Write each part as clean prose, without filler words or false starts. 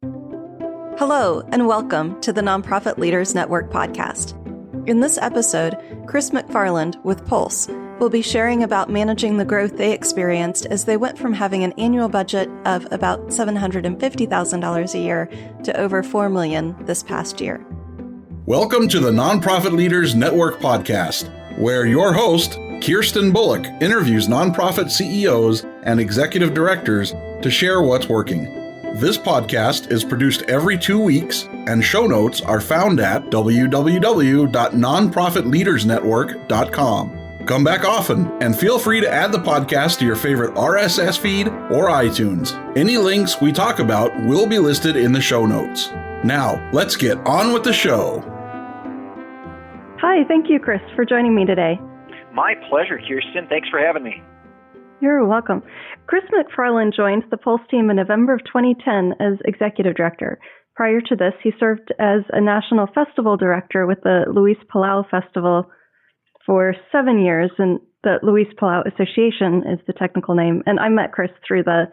Hello, and welcome to the Nonprofit Leaders Network podcast. In this episode, Chris McFarland with Pulse will be sharing about managing the growth they experienced as they went from having an annual budget of about $750,000 a year to over $4 million this past year. Welcome to the Nonprofit Leaders Network podcast, where your host, KIRSTEN Bullock, interviews nonprofit CEOs and executive directors to share what's working. This podcast is produced every 2 weeks, and show notes are found at www.nonprofitleadersnetwork.com. Come back often, and feel free to add the podcast to your favorite RSS feed or iTunes. Any links we talk about will be listed in the show notes. Now, let's get on with the show. Hi, thank you, Chris, for joining me today. My pleasure, Kirsten. Thanks for having me. You're welcome. Chris McFarland joined the Pulse team in November of 2010 as executive director. Prior to this, he served as a national festival director with the Luis Palau Festival for 7 years, and the Luis Palau Association is the technical name. And I met Chris through a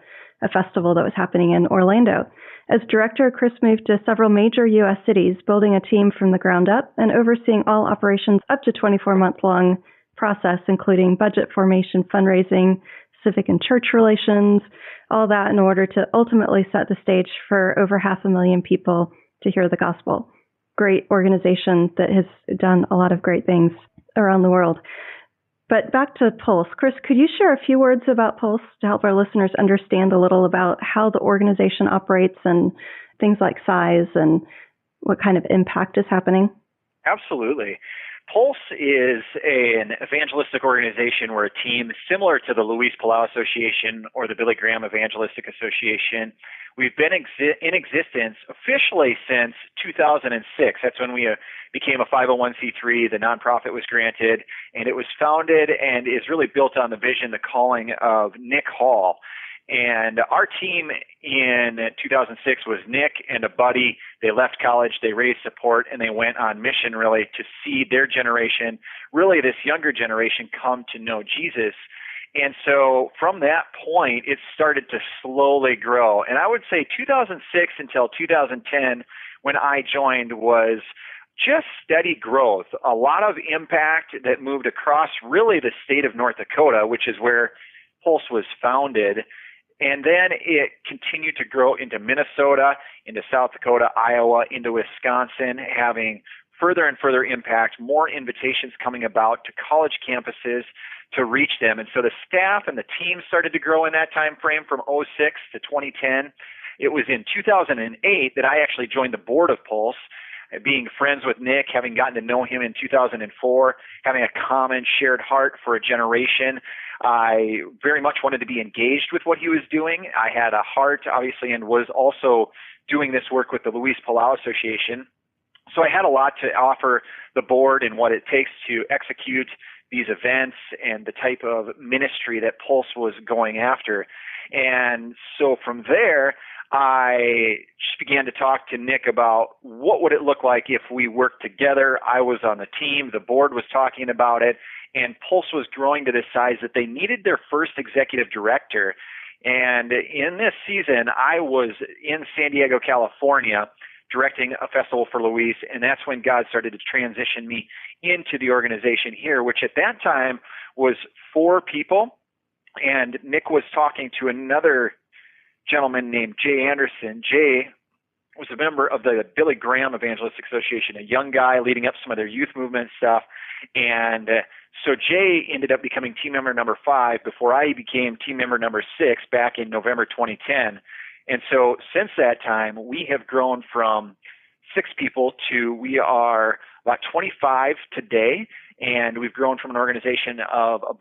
festival that was happening in Orlando. As director, Chris moved to several major U.S. cities, building a team from the ground up and overseeing all operations up to 24-month-long process, including budget formation, fundraising, civic and church relations, all that in order to ultimately set the stage for over 500,000 people to hear the gospel. Great organization that has done a lot of great things around the world. But back to Pulse. Chris, could you share a few words about Pulse to help our listeners understand a little about how the organization operates and things like size and what kind of impact is happening? Absolutely. Pulse is an evangelistic organization. We're a team similar to the Luis Palau Association or the Billy Graham Evangelistic Association. We've been in existence officially since 2006. That's when we became a 501c3. The nonprofit was granted, and it was founded and is really built on the vision, the calling of Nick Hall. And our team in 2006 was Nick and a buddy. They left college, they raised support, and they went on mission really to see their generation, really this younger generation, come to know Jesus. And so from that point, it started to slowly grow. And I would say 2006 until 2010, when I joined, was just steady growth, a lot of impact that moved across really the state of North Dakota, which is where Pulse was founded. And then it continued to grow into Minnesota, into South Dakota, Iowa, into Wisconsin, having further and further impact, more invitations coming about to college campuses to reach them. And so the staff and the team started to grow in that time frame from 2006 to 2010. It was in 2008 that I actually joined the board of Pulse, being friends with Nick, having gotten to know him in 2004, having a common shared heart for a generation. I very much wanted to be engaged with what he was doing. I had a heart, obviously, and was also doing this work with the Luis Palau Association. So I had a lot to offer the board and what it takes to execute these events and the type of ministry that Pulse was going after. And so from there, I just began to talk to Nick about what would it look like if we worked together. I was on the team, the board was talking about it, and Pulse was growing to this size that they needed their first executive director. And in this season, I was in San Diego, California, directing a festival for Luis, and that's when God started to transition me into the organization here, which at that time was 4 people. And Nick was talking to another gentleman named Jay Anderson. Jay was a member of the Billy Graham Evangelistic Association, a young guy leading up some of their youth movement stuff. And so Jay ended up becoming team member number 5 before I became team member number 6 back in November 2010. And so since that time, we have grown from 6 people to we are about 25 today. And we've grown from an organization of a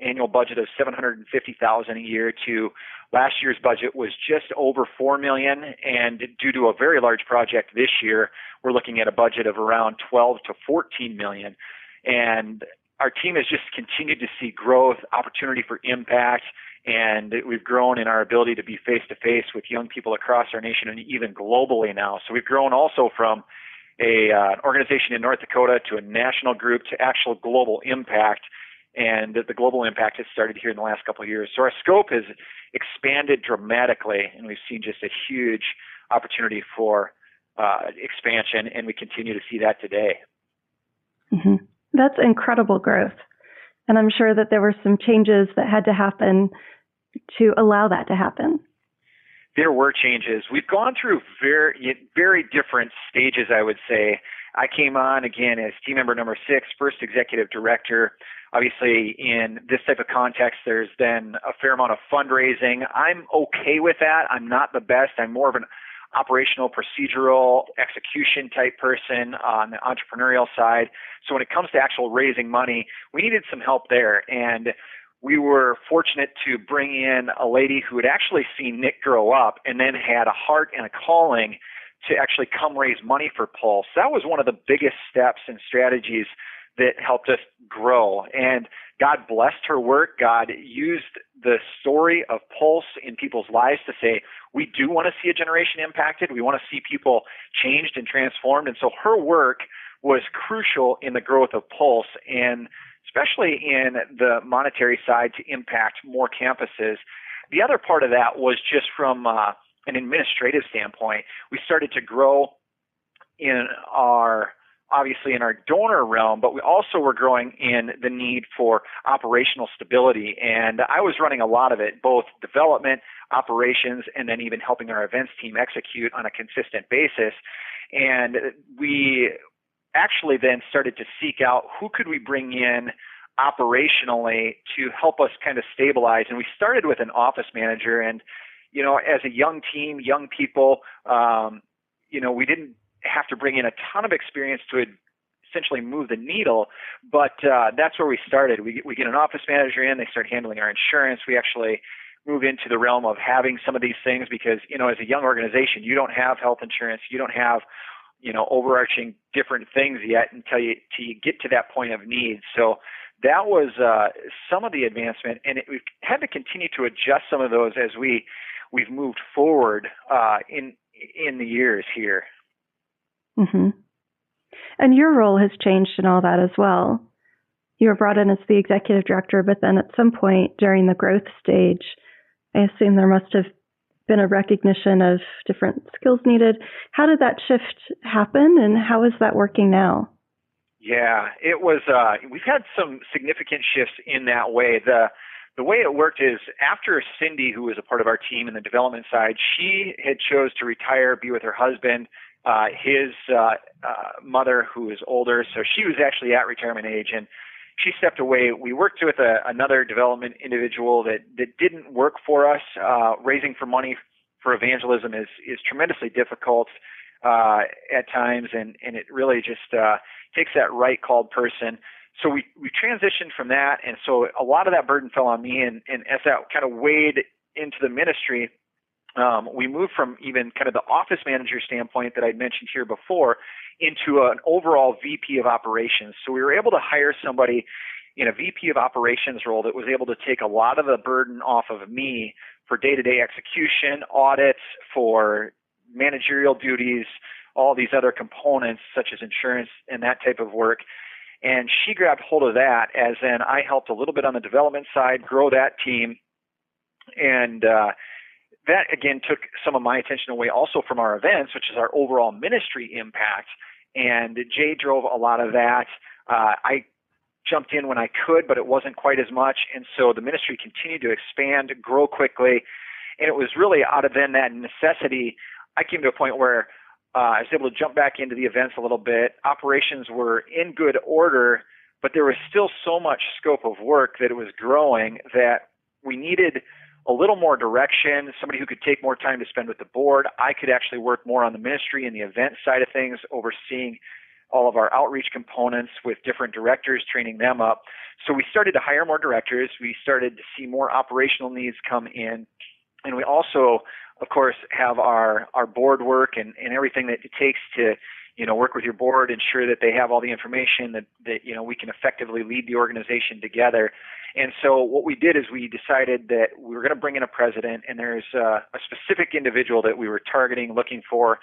annual budget of $750,000 a year to last year's budget was just over $4 million. And due to a very large project this year, we're looking at a budget of around $12 to $14 million. And our team has just continued to see growth, opportunity for impact, and we've grown in our ability to be face-to-face with young people across our nation and even globally now. So we've grown also from an organization in North Dakota to a national group to actual global impact, and the global impact has started here in the last couple of years. So our scope has expanded dramatically, and we've seen just a huge opportunity for expansion, and we continue to see that today. Mm-hmm. That's incredible growth. And I'm sure that there were some changes that had to happen to allow that to happen. There were changes. We've gone through very different stages, I would say. I came on, again, as team member number 6, first executive director. Obviously, in this type of context, there's then a fair amount of fundraising. I'm okay with that. I'm not the best. I'm more of an operational, procedural, execution type person on the entrepreneurial side. So when it comes to actual raising money, we needed some help there. And we were fortunate to bring in a lady who had actually seen Nick grow up and then had a heart and a calling to actually come raise money for Pulse. That was one of the biggest steps and strategies that helped us grow. And God blessed her work. God used the story of Pulse in people's lives to say, we do want to see a generation impacted. We want to see people changed and transformed. And so her work was crucial in the growth of Pulse, and especially in the monetary side to impact more campuses. The other part of that was just from an administrative standpoint. We started to grow obviously in our donor realm, but we also were growing in the need for operational stability. And I was running a lot of it, both development, operations, and then even helping our events team execute on a consistent basis. And we actually then started to seek out who could we bring in operationally to help us kind of stabilize. And we started with an office manager. And, as a young team, young people, we didn't have to bring in a ton of experience to essentially move the needle, but that's where we started. We get an office manager in, they start handling our insurance. We actually move into the realm of having some of these things because, as a young organization, you don't have health insurance, you don't have, overarching different things yet until you get to that point of need. So that was some of the advancement, and we've had to continue to adjust some of those as we've moved forward in the years here. Mm-hmm. And your role has changed in all that as well. You were brought in as the executive director, but then at some point during the growth stage, I assume there must have been a recognition of different skills needed. How did that shift happen, and how is that working now? Yeah, it was. We've had some significant shifts in that way. The way it worked is after Cindy, who was a part of our team in the development side, she had chose to retire, be with her husband. His mother, who is older, so she was actually at retirement age, and she stepped away. We worked with another development individual that didn't work for us. Raising for money for evangelism is tremendously difficult at times, and it really just takes that right called person. So we transitioned from that, and so a lot of that burden fell on me, and as that kind of weighed into the ministry, we moved from even kind of the office manager standpoint that I'd mentioned here before into an overall VP of operations. So we were able to hire somebody in a VP of operations role that was able to take a lot of the burden off of me for day-to-day execution, audits, for managerial duties, all these other components such as insurance and that type of work. And she grabbed hold of that as then I helped a little bit on the development side, grow that team. And that, again, took some of my attention away also from our events, which is our overall ministry impact. And Jay drove a lot of that. I jumped in when I could, but it wasn't quite as much. And so the ministry continued to expand, grow quickly. And it was really out of then that necessity, I came to a point where I was able to jump back into the events a little bit. Operations were in good order, but there was still so much scope of work that it was growing that we needed a little more direction, somebody who could take more time to spend with the board. I could actually work more on the ministry and the event side of things, overseeing all of our outreach components with different directors, training them up. So we started to hire more directors. We started to see more operational needs come in. And we also, of course, have our board work and everything that it takes to, work with your board, ensure that they have all the information that we can effectively lead the organization together. And so what we did is we decided that we were going to bring in a president, and there's a specific individual that we were targeting, looking for.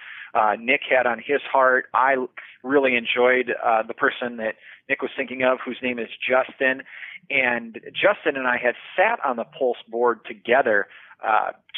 Nick had on his heart. I really enjoyed the person that Nick was thinking of, whose name is Justin. And Justin and I had sat on the Pulse board together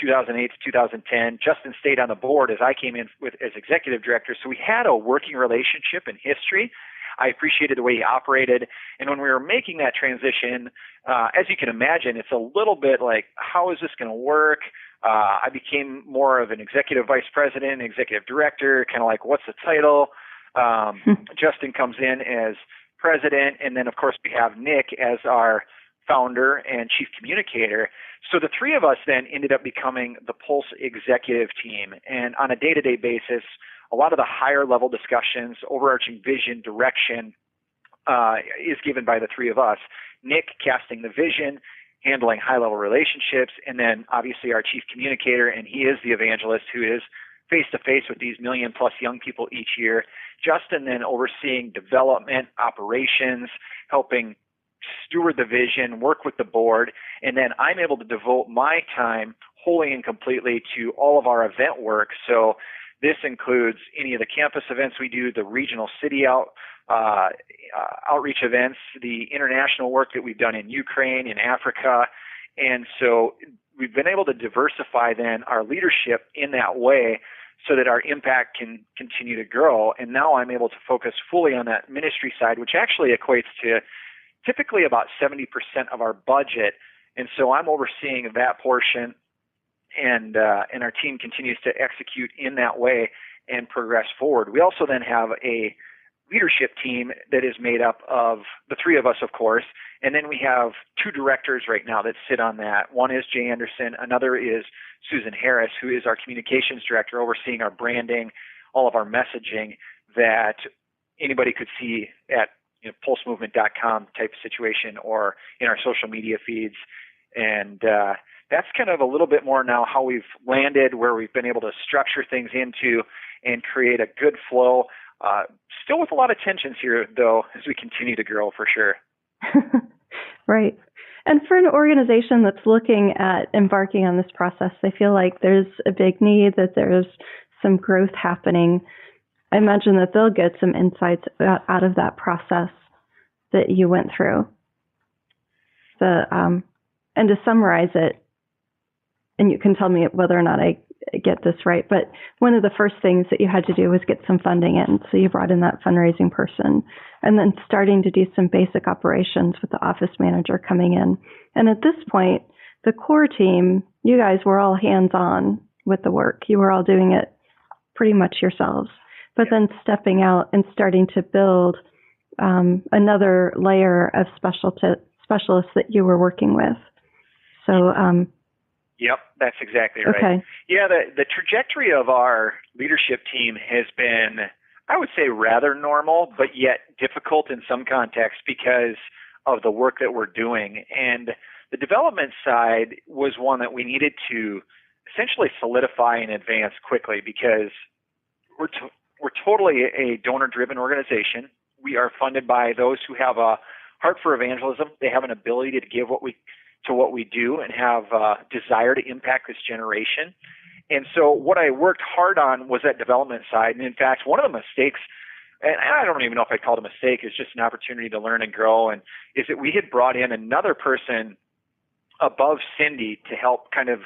2008 to 2010. Justin stayed on the board as I came in as executive director. So we had a working relationship and history. I appreciated the way he operated. And when we were making that transition, as you can imagine, it's a little bit like, how is this going to work? I became more of an executive vice president, executive director, kind of like, what's the title? Justin comes in as president. And then, of course, we have Nick as our founder and chief communicator. So the three of us then ended up becoming the Pulse executive team. And on a day-to-day basis, a lot of the higher level discussions, overarching vision, direction is given by the three of us. Nick casting the vision, handling high-level relationships, and then obviously our chief communicator, and he is the evangelist who is face-to-face with these million-plus young people each year. Justin then overseeing development, operations, helping steward the vision, work with the board, and then I'm able to devote my time wholly and completely to all of our event work. So this includes any of the campus events we do, the regional city outreach events, the international work that we've done in Ukraine, in Africa. And so we've been able to diversify then our leadership in that way so that our impact can continue to grow. And now I'm able to focus fully on that ministry side, which actually equates to typically about 70% of our budget. And so I'm overseeing that portion, and our team continues to execute in that way and progress forward. We also then have a leadership team that is made up of the three of us, of course, and then we have two directors right now that sit on that. One is Jay Anderson, another is Susan Harris, who is our communications director, overseeing our branding, all of our messaging that anybody could see at pulsemovement.com type of situation or in our social media feeds. And that's kind of a little bit more now how we've landed, where we've been able to structure things into and create a good flow. Still with a lot of tensions here, though, as we continue to grow, for sure. Right. And for an organization that's looking at embarking on this process, they feel like there's a big need, that there's some growth happening. I imagine that they'll get some insights out of that process that you went through. And to summarize it, and you can tell me whether or not I get this right, but one of the first things that you had to do was get some funding in. So you brought in that fundraising person, and then starting to do some basic operations with the office manager coming in. And at this point, the core team, you guys were all hands-on with the work. You were all doing it pretty much yourselves, but then stepping out and starting to build another layer of specialists that you were working with. So, yep, that's exactly right. Okay. Yeah, the trajectory of our leadership team has been, I would say, rather normal, but yet difficult in some contexts because of the work that we're doing. And the development side was one that we needed to essentially solidify and advance quickly, because we're totally a donor-driven organization. We are funded by those who have a heart for evangelism. They have an ability to give what we do and have a desire to impact this generation. And so what I worked hard on was that development side. And in fact, one of the mistakes, and I don't even know if I called it a mistake, it's just an opportunity to learn and grow, and is that we had brought in another person above Cindy to help kind of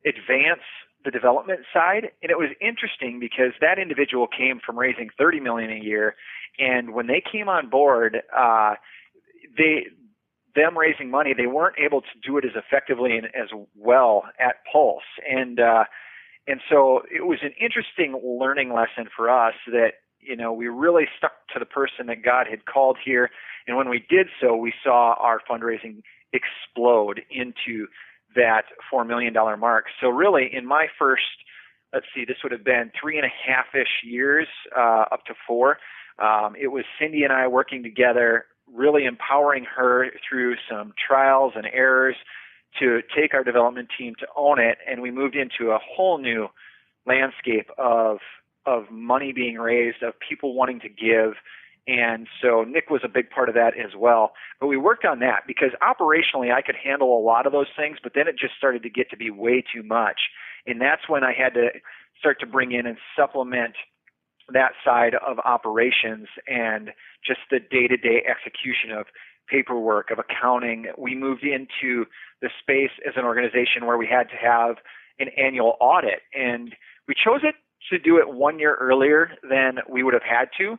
advance the development side. And it was interesting because that individual came from raising $30 million a year. And when they came on board, them raising money, they weren't able to do it as effectively and as well at Pulse. And so it was an interesting learning lesson for us that, we really stuck to the person that God had called here. And when we did so, we saw our fundraising explode into that $4 million mark. So really in my first, this would have been 3.5-ish years, up to 4. It was Cindy and I working together, really empowering her through some trials and errors to take our development team to own it. And we moved into a whole new landscape of money being raised, of people wanting to give. And so Nick was a big part of that as well. But we worked on that because operationally I could handle a lot of those things, but then it just started to get to be way too much. And that's when I had to start to bring in and supplement that side of operations and just the day-to-day execution of paperwork, of accounting. We moved into the space as an organization where we had to have an annual audit, and we chose it to do it 1 year earlier than we would have had to.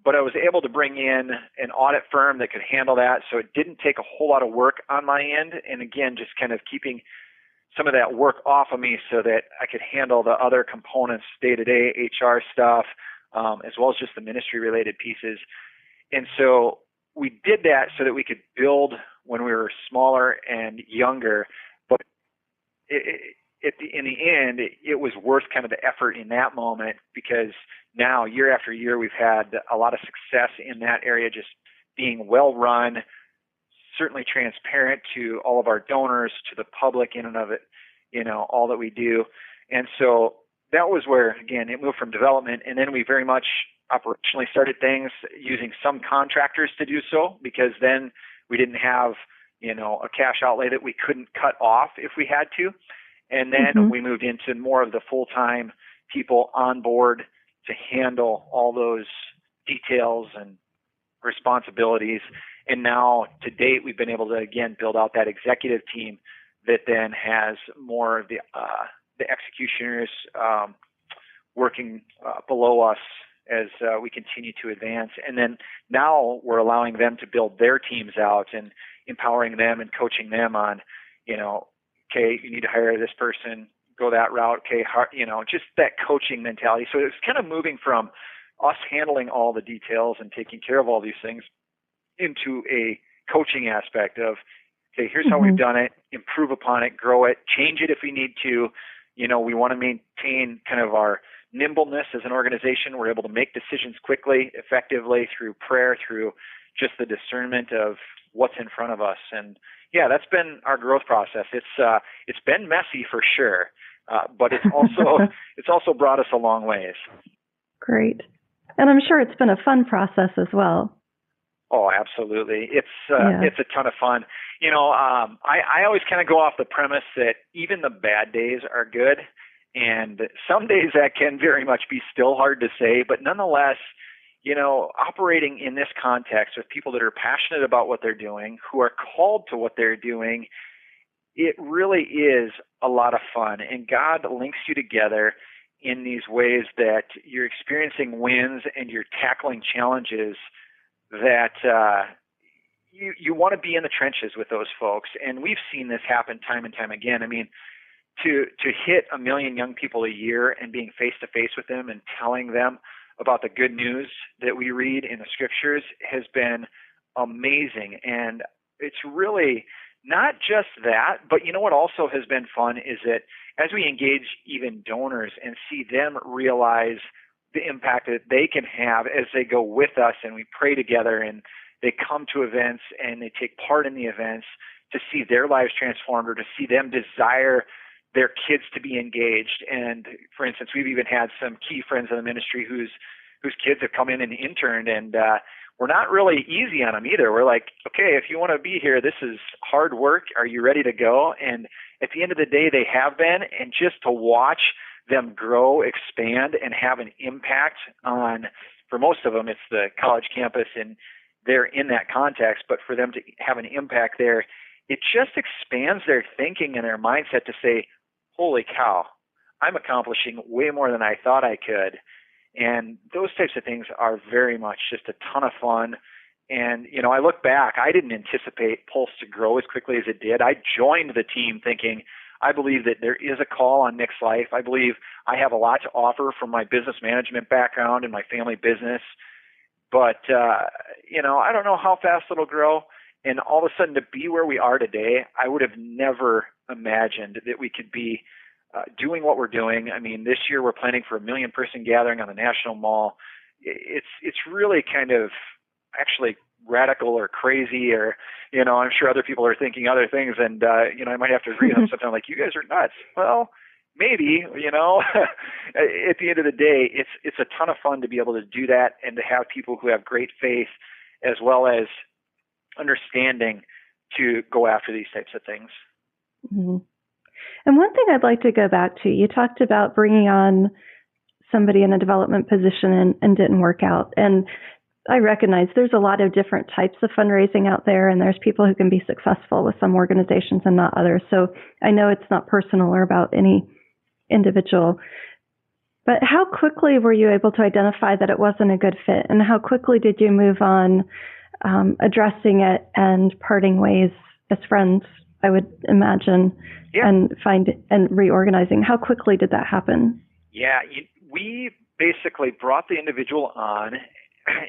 But I was able to bring in an audit firm that could handle that, so it didn't take a whole lot of work on my end. And again, just kind of keeping some of that work off of me so that I could handle the other components, day-to-day HR stuff, as well as just the ministry-related pieces. And so we did that so that we could build when we were smaller and younger. But in the end, it was worth kind of the effort in that moment, because now year after year we've had a lot of success in that area, just being well run, certainly transparent to all of our donors, to the public in and of it, all that we do. And so that was where, again, it moved from development, and then we very much operationally started things using some contractors to do so, because then we didn't have, a cash outlay that we couldn't cut off if we had to. And then we moved into more of the full-time people on board to handle all those details and responsibilities. And now, to date, we've been able to, again, build out that executive team that then has more of the executioners working below us as we continue to advance. And then now we're allowing them to build their teams out and empowering them and coaching them on, okay, you need to hire this person, go that route, okay, just that coaching mentality. So it's kind of moving from us handling all the details and taking care of all these things into a coaching aspect of, okay, here's how we've done it, improve upon it, grow it, change it if we need to. We want to maintain kind of our nimbleness as an organization. We're able to make decisions quickly, effectively, through prayer, through just the discernment of what's in front of us. And yeah, that's been our growth process. It's been messy for sure, but it's also brought us a long ways. Great. And I'm sure it's been a fun process as well. Oh, absolutely. It's a ton of fun. I always kind of go off the premise that even the bad days are good, and some days that can very much be still hard to say, but nonetheless, operating in this context with people that are passionate about what they're doing, who are called to what they're doing, it really is a lot of fun. And God links you together in these ways that you're experiencing wins and you're tackling challenges that you want to be in the trenches with those folks. And we've seen this happen time and time again. I mean, to hit 1 million young people a year and being face-to-face with them and telling them about the good news that we read in the scriptures has been amazing. And it's really not just that, but what also has been fun is that as we engage even donors and see them realize the impact that they can have as they go with us and we pray together and they come to events and they take part in the events, to see their lives transformed or to see them desire their kids to be engaged. And for instance, we've even had some key friends of the ministry whose kids have come in and interned, and we're not really easy on them either. We're like, okay, if you want to be here, this is hard work. Are you ready to go? And at the end of the day, they have been. And just to watch them grow, expand, and have an impact on, for most of them, it's the college campus and they're in that context, but for them to have an impact there, it just expands their thinking and their mindset to say, holy cow, I'm accomplishing way more than I thought I could. And those types of things are very much just a ton of fun. And, I look back, I didn't anticipate Pulse to grow as quickly as it did. I joined the team thinking, I believe that there is a call on Nick's life. I believe I have a lot to offer from my business management background and my family business. But, I don't know how fast it'll grow. And all of a sudden to be where we are today, I would have never imagined that we could be doing what we're doing. I mean, this year we're planning for 1 million person gathering on the National Mall. It's really kind of actually radical or crazy, or, I'm sure other people are thinking other things. And, I might have to agree with them sometimes like, you guys are nuts. Well, maybe, at the end of the day, it's a ton of fun to be able to do that and to have people who have great faith as well as understanding to go after these types of things. Mm-hmm. And one thing I'd like to go back to, you talked about bringing on somebody in a development position and didn't work out. And I recognize there's a lot of different types of fundraising out there, and there's people who can be successful with some organizations and not others. So I know it's not personal or about any individual. But how quickly were you able to identify that it wasn't a good fit? And how quickly did you move on addressing it and parting ways as friends, I would imagine, and reorganizing? How quickly did that happen? Yeah, we basically brought the individual on,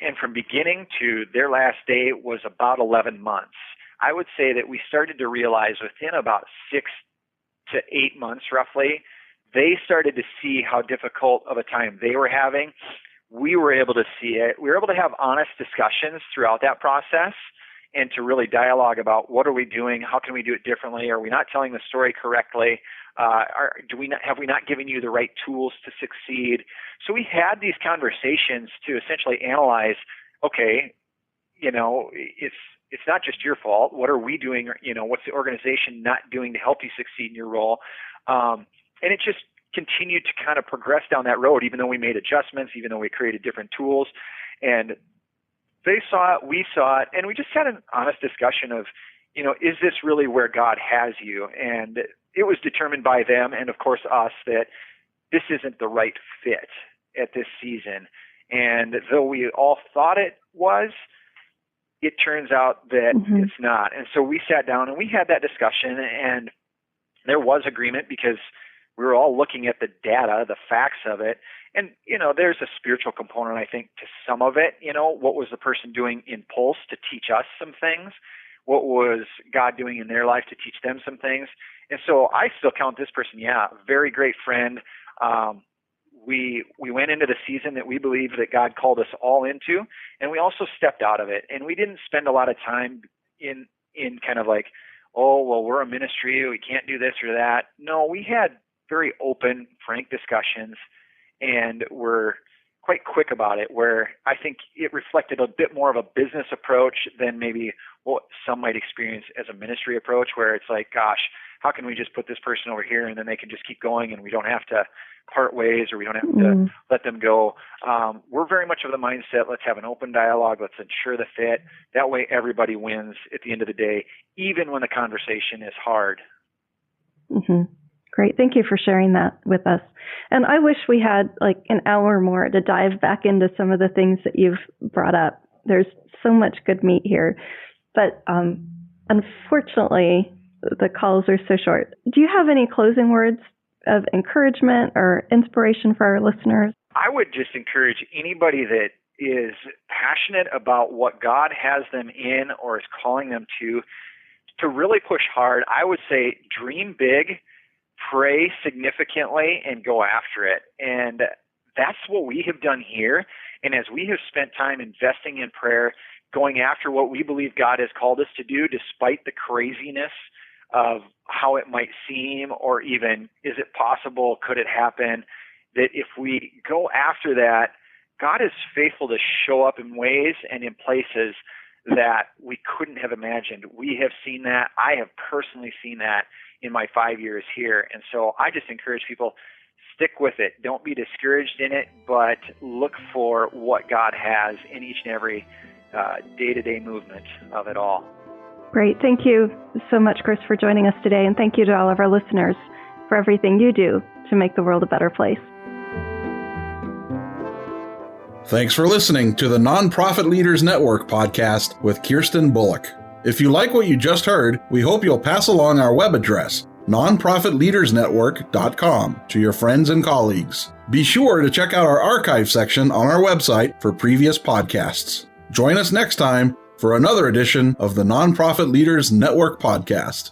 and from beginning to their last day was about 11 months. I would say that we started to realize within about 6 to 8 months roughly, they started to see how difficult of a time they were having. We were able to see it. We were able to have honest discussions throughout that process and to really dialogue about what are we doing, how can we do it differently, are we not telling the story correctly, have we not given you the right tools to succeed? So we had these conversations to essentially analyze, okay, it's not just your fault. What are we doing? What's the organization not doing to help you succeed in your role? And it just continued to kind of progress down that road, even though we made adjustments, even though we created different tools. And they saw it, we saw it, and we just had an honest discussion of, is this really where God has you? And it was determined by them and, of course, us that this isn't the right fit at this season. And though we all thought it was, it turns out that it's not. And so we sat down and we had that discussion, and there was agreement because we were all looking at the data, the facts of it. And, there's a spiritual component, I think, to some of it. What was the person doing in Pulse to teach us some things? What was God doing in their life to teach them some things? And so I still count this person, very great friend. We went into the season that we believe that God called us all into, and we also stepped out of it. And we didn't spend a lot of time in kind of like, oh, well, we're a ministry, we can't do this or that. No, we had very open, frank discussions, and we're quite quick about it, where I think it reflected a bit more of a business approach than maybe what some might experience as a ministry approach, where it's like, gosh, how can we just put this person over here and then they can just keep going and we don't have to part ways or we don't have to let them go. We're very much of the mindset, let's have an open dialogue, let's ensure the fit. That way everybody wins at the end of the day, even when the conversation is hard. Great. Thank you for sharing that with us. And I wish we had like an hour more to dive back into some of the things that you've brought up. There's so much good meat here. But unfortunately, the calls are so short. Do you have any closing words of encouragement or inspiration for our listeners? I would just encourage anybody that is passionate about what God has them in or is calling them to really push hard. I would say dream big, pray significantly, and go after it. And that's what we have done here. And as we have spent time investing in prayer, going after what we believe God has called us to do, despite the craziness of how it might seem, or even is it possible, could it happen, that if we go after that, God is faithful to show up in ways and in places that we couldn't have imagined. We have seen that. I have personally seen that in my 5 years here. And so I just encourage people, stick with it. Don't be discouraged in it, but look for what God has in each and every day-to-day movement of it all. Great. Thank you so much, Chris, for joining us today. And thank you to all of our listeners for everything you do to make the world a better place. Thanks for listening to the Nonprofit Leaders Network podcast with Kirsten Bullock. If you like what you just heard, we hope you'll pass along our web address, nonprofitleadersnetwork.com, to your friends and colleagues. Be sure to check out our archive section on our website for previous podcasts. Join us next time for another edition of the Nonprofit Leaders Network podcast.